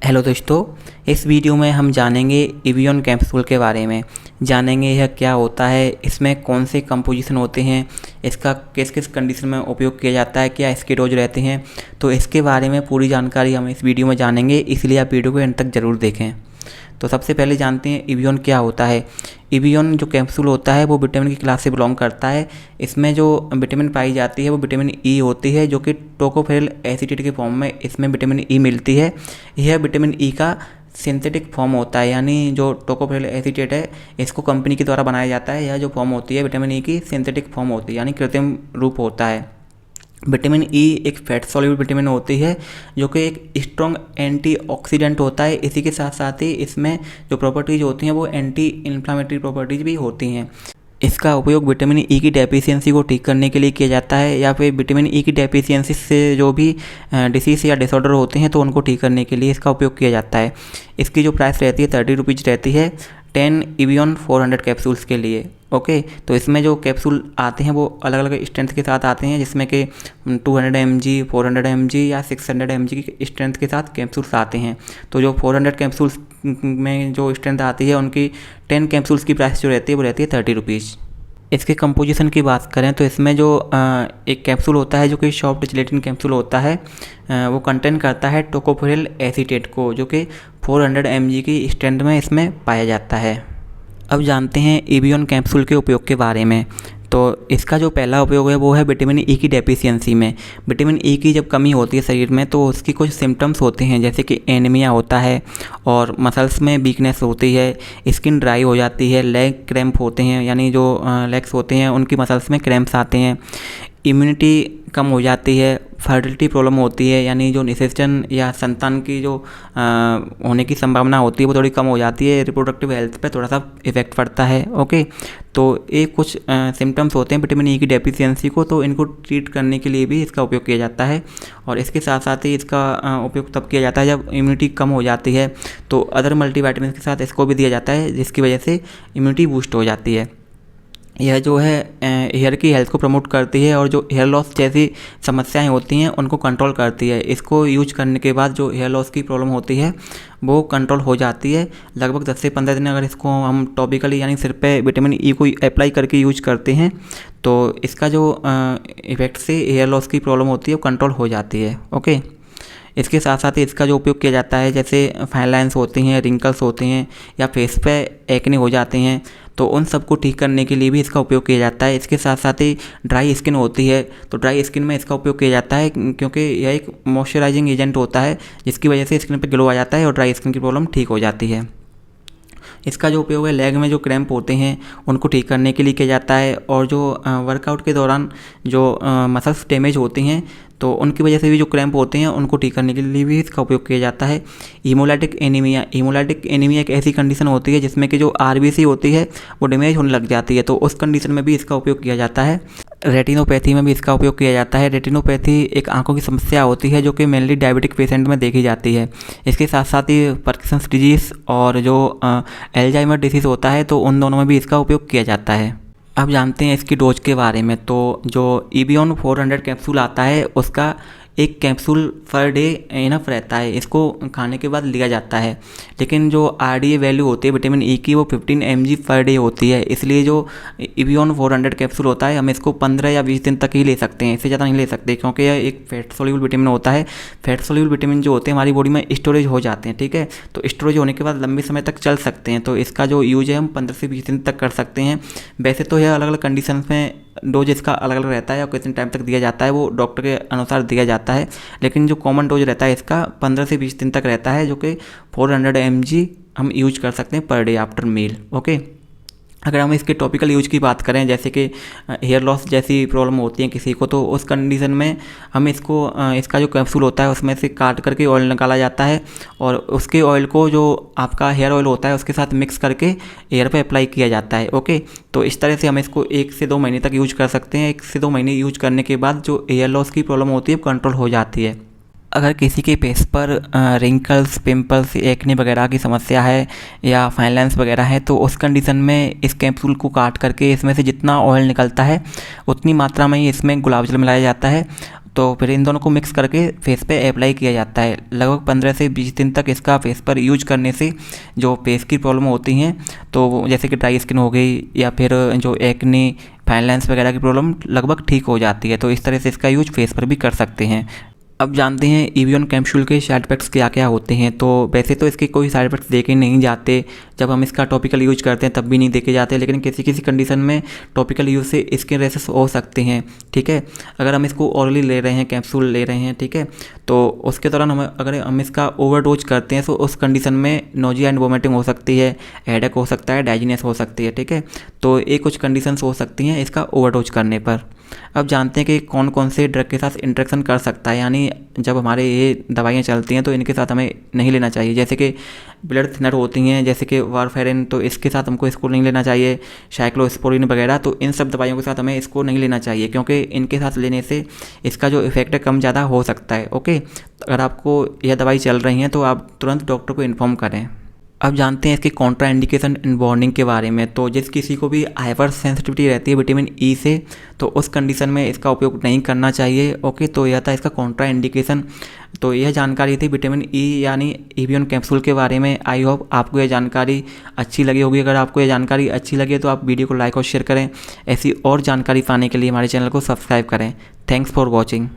Hello दोस्तों, इस video में हम जानेंगे एवियन कैप्सूल के बारे में। जानेंगे यह क्या होता है, इसमें कौन से कंपोजिशन होते हैं, इसका किस किस कंडीशन में उपयोग किया जाता है, क्या इसके डोज रहते हैं। तो इसके बारे में पूरी जानकारी हम इस वीडियो में जानेंगे, इसलिए आप वीडियो को एंड तक ज़रूर देखें। तो सबसे पहले जानते हैं एवियन क्या होता है। एवियन जो कैप्सूल होता है वो विटामिन की क्लास से बिलोंग करता है। इसमें जो विटामिन पाई जाती है वो विटामिन ई होती है, जो कि टोकोफेरल एसीटेट के फॉर्म में इसमें विटामिन ई मिलती है। यह विटामिन ई का सिंथेटिक फॉर्म होता है, यानी जो टोकोफेरल एसीटेट है इसको कंपनी के द्वारा बनाया जाता है। यह जो फॉर्म होती है विटामिन ई की सिंथेटिक फॉर्म होती है, यानी कृत्रिम रूप होता है। विटामिन ई एक फैट सॉल्युबल विटामिन होती है, जो कि एक स्ट्रॉन्ग एंटीऑक्सीडेंट होता है। इसी के साथ साथ ही इसमें जो प्रॉपर्टीज़ होती हैं वो एंटी इन्फ्लामेटरी प्रॉपर्टीज़ भी होती हैं। इसका उपयोग विटामिन ई की डेफिशिएंसी को ठीक करने के लिए किया जाता है, या फिर विटामिन ई की डेफिशिएंसी से जो भी डिसीज़ या डिसऑर्डर होते हैं तो उनको ठीक करने के लिए इसका उपयोग किया जाता है। इसकी जो प्राइस रहती है 30 रुपीज़ रहती है 10 एवियन 400 कैप्सूल्स के लिए। ओके, तो इसमें जो कैप्सूल आते हैं वो अलग अलग स्ट्रेंथ के साथ आते हैं, जिसमें कि 200 mg, 400 mg या 600 mg की स्ट्रेंथ के साथ कैप्सूल्स आते हैं। तो जो 400 कैप्सूल्स में जो स्ट्रेंथ आती है उनकी 10 कैप्सूल्स की प्राइस जो रहती है वो रहती है 30 रुपीज़। इसके कंपोजिशन की बात करें तो इसमें जो एक कैप्सूल होता है जो कि सॉफ्ट जिलेटिन कैप्सूल होता है, वो कंटेन करता है टोकोफेरल एसीटेट को, जो कि 400 mg की स्ट्रेंथ में इसमें पाया जाता है। अब जानते हैं एवियन कैप्सूल के उपयोग के बारे में। तो इसका जो पहला उपयोग है वो है विटामिन ई की डेफिशिएंसी में। विटामिन ई की जब कमी होती है शरीर में तो उसकी कुछ सिम्टम्स होते हैं, जैसे कि एनीमिया होता है और मसल्स में वीकनेस होती है, स्किन ड्राई हो जाती है, लेग क्रैम्प होते हैं, यानी जो लेग्स होते हैं उनकी मसल्स में क्रैम्प्स आते हैं, इम्यूनिटी कम हो जाती है, फर्टिलिटी प्रॉब्लम होती है, यानी जो निषेचन या संतान की जो होने की संभावना होती है वो थोड़ी कम हो जाती है। रिप्रोडक्टिव हेल्थ पे थोड़ा सा इफेक्ट पड़ता है। ओके, तो ये कुछ सिम्टम्स होते हैं विटामिन ई की डेफिशिएंसी को, तो इनको ट्रीट करने के लिए भी इसका उपयोग किया जाता है। और इसके साथ साथ ही इसका उपयोग तब किया जाता है जब इम्यूनिटी कम हो जाती है, तो अदर मल्टीविटामिन के साथ इसको भी दिया जाता है, जिसकी वजह से इम्यूनिटी बूस्ट हो जाती है। यह जो है हेयर की हेल्थ को प्रमोट करती है और जो हेयर लॉस जैसी समस्याएं होती हैं उनको कंट्रोल करती है। इसको यूज करने के बाद जो हेयर लॉस की प्रॉब्लम होती है वो कंट्रोल हो जाती है। लगभग 10 से 15 दिन अगर इसको हम टॉपिकली यानी सिर पे विटामिन ई को अप्लाई करके यूज करते हैं तो इसका जो इफेक्ट से हेयर लॉस की प्रॉब्लम होती है वो कंट्रोल हो जाती है। ओके, इसके साथ साथ ही इसका जो उपयोग किया जाता है, जैसे फाइन लाइन्स होती हैं, रिंकल्स होते हैं या फेस पे एक्ने हो जाते हैं, तो उन सब को ठीक करने के लिए भी इसका उपयोग किया जाता है। इसके साथ साथ ही ड्राई स्किन होती है तो ड्राई स्किन में इसका उपयोग किया जाता है, क्योंकि यह एक मॉइस्चराइजिंग एजेंट होता है जिसकी वजह से स्किन पे ग्लो आ जाता है और ड्राई स्किन की प्रॉब्लम ठीक हो जाती है। इसका जो उपयोग है लेग में जो क्रैम्प होते हैं उनको ठीक करने के लिए किया जाता है, और जो वर्कआउट के दौरान जो मसल्स डैमेज होती हैं तो उनकी वजह से भी जो क्रैम्प होते हैं उनको ठीक करने के लिए भी इसका उपयोग किया जाता है। हीमोलाइटिक एनीमिया एक ऐसी कंडीशन होती है जिसमें कि जो आरबीसी होती है वो डैमेज होने लग जाती है, तो उस कंडीशन में भी इसका उपयोग किया जाता है। रेटिनोपैथी में भी इसका उपयोग किया जाता है। रेटिनोपैथी एक आंखों की समस्या होती है जो कि मेनली डायबिटिक पेशेंट में देखी जाती है। इसके साथ साथ ही पार्किंसंस डिजीज़ और जो एल्जाइमर डिसीज़ होता है तो उन दोनों में भी इसका उपयोग किया जाता है। अब जानते हैं इसकी डोज के बारे में। तो जो एवियन 400 कैप्सूल आता है उसका एक कैप्सूल पर डे इनफ रहता है, इसको खाने के बाद लिया जाता है। लेकिन जो RDA वैल्यू होती है विटामिन ई की वो 15 mg पर डे होती है, इसलिए जो एवियन 400 कैप्सूल होता है हम इसको 15 या 20 दिन तक ही ले सकते हैं, इससे ज़्यादा नहीं ले सकते, क्योंकि यह एक फैट सोल्यूबल विटामिन होता है। फैट सोल्यूबल विटामिन जो होते हैं हमारी बॉडी में स्टोरेज हो जाते हैं, ठीक है, तो स्टोरेज होने के बाद लंबे समय तक चल सकते हैं। तो इसका जो यूज है हम 15 से 20 दिन तक कर सकते हैं। वैसे तो यह अलग अलग कंडीशन में डोज इसका अलग अलग रहता है और कितने टाइम तक दिया जाता है वो डॉक्टर के अनुसार दिया जाता है, लेकिन जो कॉमन डोज रहता है इसका 15 से 20 दिन तक रहता है, जो कि 400 mg हम यूज कर सकते हैं पर डे आफ्टर मील। ओके, अगर हम इसके टॉपिकल यूज की बात करें, जैसे कि हेयर लॉस जैसी प्रॉब्लम होती है किसी को, तो उस कंडीशन में हम इसको इसका जो कैप्सूल होता है उसमें से काट करके ऑयल निकाला जाता है और उसके ऑयल को जो आपका हेयर ऑयल होता है उसके साथ मिक्स करके हेयर पे अप्लाई किया जाता है। ओके, तो इस तरह से हम इसको 1 से 2 महीने तक यूज कर सकते हैं। 1 से 2 महीने यूज करने के बाद जो हेयर लॉस की प्रॉब्लम होती है कंट्रोल हो जाती है। अगर किसी के फेस पर रिंकल्स, पिंपल्स, एक्ने वगैरह की समस्या है या फाइन लाइन्स वगैरह है तो उस कंडीशन में इस कैप्सूल को काट करके इसमें से जितना ऑयल निकलता है उतनी मात्रा में ही इसमें गुलाब जल मिलाया जाता है। तो फिर इन दोनों को मिक्स करके फेस पे अप्लाई किया जाता है। लगभग 15 से 20 दिन तक इसका फेस पर यूज करने से जो फेस की प्रॉब्लम होती हैं, तो जैसे कि ड्राई स्किन हो गई या फिर जो एक्ने, फाइन लाइन्स वगैरह की प्रॉब्लम लगभग ठीक हो जाती है। तो इस तरह से इसका यूज फेस पर भी कर सकते हैं। अब जानते हैं एवियन कैप्सूल के साइड इफेक्ट्स क्या क्या होते हैं। तो वैसे तो इसके कोई साइड इफेक्ट्स देखे नहीं जाते, जब हम इसका टॉपिकल यूज करते हैं तब भी नहीं देखे जाते, लेकिन किसी किसी कंडीशन में टॉपिकल यूज से स्किन रैशेस हो सकते हैं। ठीक है, अगर हम इसको ऑरली ले रहे हैं, कैप्सूल ले रहे हैं, ठीक है, तो उसके दौरान अगर हम इसका ओवरडोज करते हैं तो उस कंडीशन में नोजिया एंड वोमिटिंग हो सकती है, हेडेक हो सकता है, डाइजीनेस हो सकती है। ठीक है, तो ये कुछ कंडीशंस हो सकती हैं इसका ओवरडोज करने पर। अब जानते हैं कि कौन कौन से ड्रग के साथ इंटरेक्शन कर सकता है, यानी जब हमारे ये दवाइयाँ चलती हैं तो इनके साथ हमें नहीं लेना चाहिए। जैसे कि ब्लड थिनर होती हैं, जैसे कि वारफेरिन, तो इसके साथ हमको इसको नहीं लेना चाहिए, साइक्लोस्पोरिन वगैरह, तो इन सब दवाइयों के साथ हमें इसको नहीं लेना चाहिए, क्योंकि इनके साथ लेने से इसका जो इफेक्ट है कम ज़्यादा हो सकता है। ओके, अगर आपको यह दवाई चल रही है तो आप तुरंत डॉक्टर को इन्फॉर्म करें। अब जानते हैं इसके कॉन्ट्रा इंडिकेशन इन बॉन्डिंग के बारे में। तो जिस किसी को भी हाइपर सेंसिटिविटी रहती है विटामिन ई से, तो उस कंडीशन में इसका उपयोग नहीं करना चाहिए। ओके, तो यह था इसका कॉन्ट्रा इंडिकेशन। तो यह जानकारी थी विटामिन ई यानी एवियन कैप्सूल के बारे में। आई होप आपको यह जानकारी अच्छी लगी होगी। अगर आपको यह जानकारी अच्छी लगी तो आप वीडियो को लाइक और शेयर करें। ऐसी और जानकारी पाने के लिए हमारे चैनल को सब्सक्राइब करें। Thanks for watching.